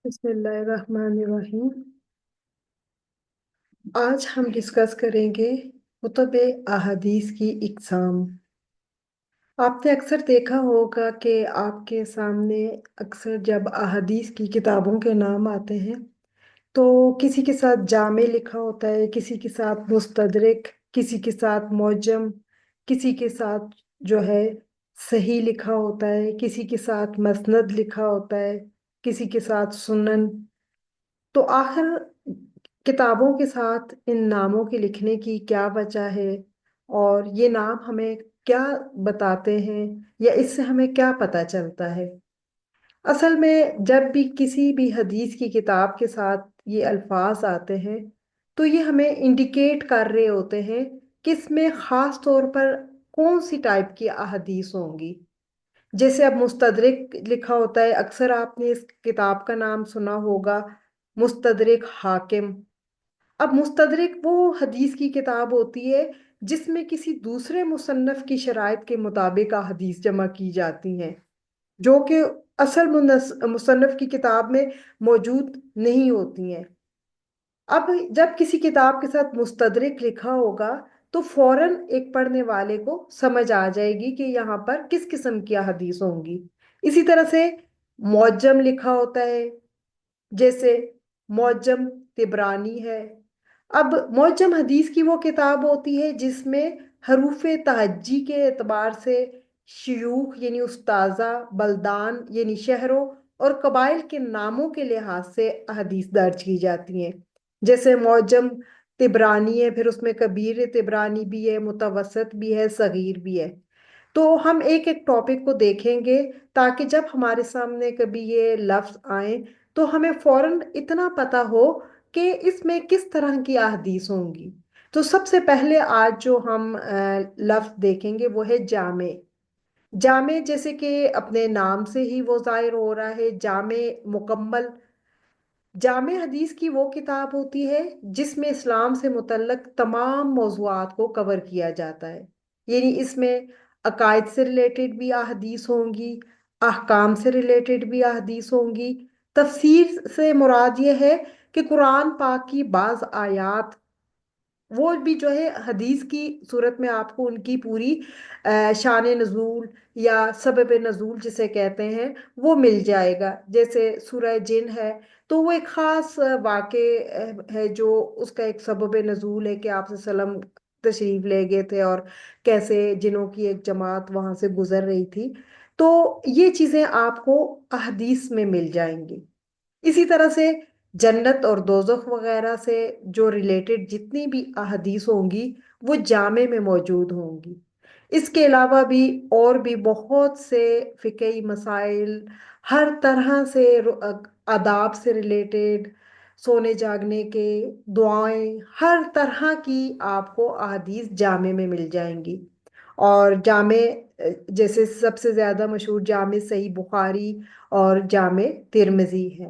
بسم اللہ الرحمن الرحیم۔ آج ہم ڈسکس کریں گے کتب احادیث کی اقسام۔ آپ نے اکثر دیکھا ہوگا کہ آپ کے سامنے اکثر جب احادیث کی کتابوں کے نام آتے ہیں تو کسی کے ساتھ جامع لکھا ہوتا ہے، کسی کے ساتھ مستدرک، کسی کے ساتھ معجم، کسی کے ساتھ جو ہے صحیح لکھا ہوتا ہے، کسی کے ساتھ مسند لکھا ہوتا ہے، کسی کے ساتھ سنن۔ تو آخر کتابوں کے ساتھ ان ناموں کے لکھنے کی کیا وجہ ہے، اور یہ نام ہمیں کیا بتاتے ہیں، یا اس سے ہمیں کیا پتہ چلتا ہے؟ اصل میں جب بھی کسی بھی حدیث کی کتاب کے ساتھ یہ الفاظ آتے ہیں تو یہ ہمیں انڈیکیٹ کر رہے ہوتے ہیں کہ اس میں خاص طور پر کون سی ٹائپ کی احادیث ہوں گی۔ جیسے اب مستدرک لکھا ہوتا ہے، اکثر آپ نے اس کتاب کا نام سنا ہوگا، مستدرک حاکم۔ اب مستدرک وہ حدیث کی کتاب ہوتی ہے جس میں کسی دوسرے مصنف کی شرائط کے مطابق احادیث جمع کی جاتی ہیں، جو کہ اصل مصنف کی کتاب میں موجود نہیں ہوتی ہیں۔ اب جب کسی کتاب کے ساتھ مستدرک لکھا ہوگا تو فوراً ایک پڑھنے والے کو سمجھ آ جائے گی کہ یہاں پر کس قسم کی احادیث ہوں گی۔ اسی طرح سے معجم لکھا ہوتا ہے، جیسے معجم طبرانی ہے۔ اب معجم حدیث کی وہ کتاب ہوتی ہے جس میں حروف تہجی کے اعتبار سے شیوخ یعنی استاذہ، بلدان یعنی شہروں، اور قبائل کے ناموں کے لحاظ سے احادیث درج کی جاتی ہیں۔ جیسے معجم طبرانی ہے، پھر اس میں کبیر طبرانی بھی ہے، متوسط بھی ہے، صغیر بھی ہے۔ تو ہم ایک ایک ٹاپک کو دیکھیں گے تاکہ جب ہمارے سامنے کبھی یہ لفظ آئیں تو ہمیں فوراً اتنا پتہ ہو کہ اس میں کس طرح کی احادیث ہوں گی۔ تو سب سے پہلے آج جو ہم لفظ دیکھیں گے وہ ہے جامع۔ جامع جیسے کہ اپنے نام سے ہی وہ ظاہر ہو رہا ہے، جامع مکمل۔ جامع حدیث کی وہ کتاب ہوتی ہے جس میں اسلام سے متعلق تمام موضوعات کو کور کیا جاتا ہے، یعنی اس میں عقائد سے ریلیٹڈ بھی احادیث ہوں گی، احکام سے ریلیٹڈ بھی احادیث ہوں گی۔ تفسیر سے مراد یہ ہے کہ قرآن پاک کی بعض آیات وہ بھی جو ہے حدیث کی صورت میں آپ کو ان کی پوری شان نزول یا سبب نزول جسے کہتے ہیں وہ مل جائے گا۔ جیسے سورہ جن ہے تو وہ ایک خاص واقع ہے جو اس کا ایک سبب نزول ہے کہ آپ صلی اللہ علیہ وسلم تشریف لے گئے تھے اور کیسے جنوں کی ایک جماعت وہاں سے گزر رہی تھی۔ تو یہ چیزیں آپ کو احادیث میں مل جائیں گی۔ اسی طرح سے جنت اور دوزخ وغیرہ سے جو ریلیٹڈ جتنی بھی احادیث ہوں گی وہ جامع میں موجود ہوں گی۔ اس کے علاوہ بھی اور بھی بہت سے فقہی مسائل، ہر طرح سے آداب سے ریلیٹڈ، سونے جاگنے کے دعائیں، ہر طرح کی آپ کو احادیث جامع میں مل جائیں گی۔ اور جامع جیسے سب سے زیادہ مشہور جامع صحیح بخاری اور جامع ترمذی ہے۔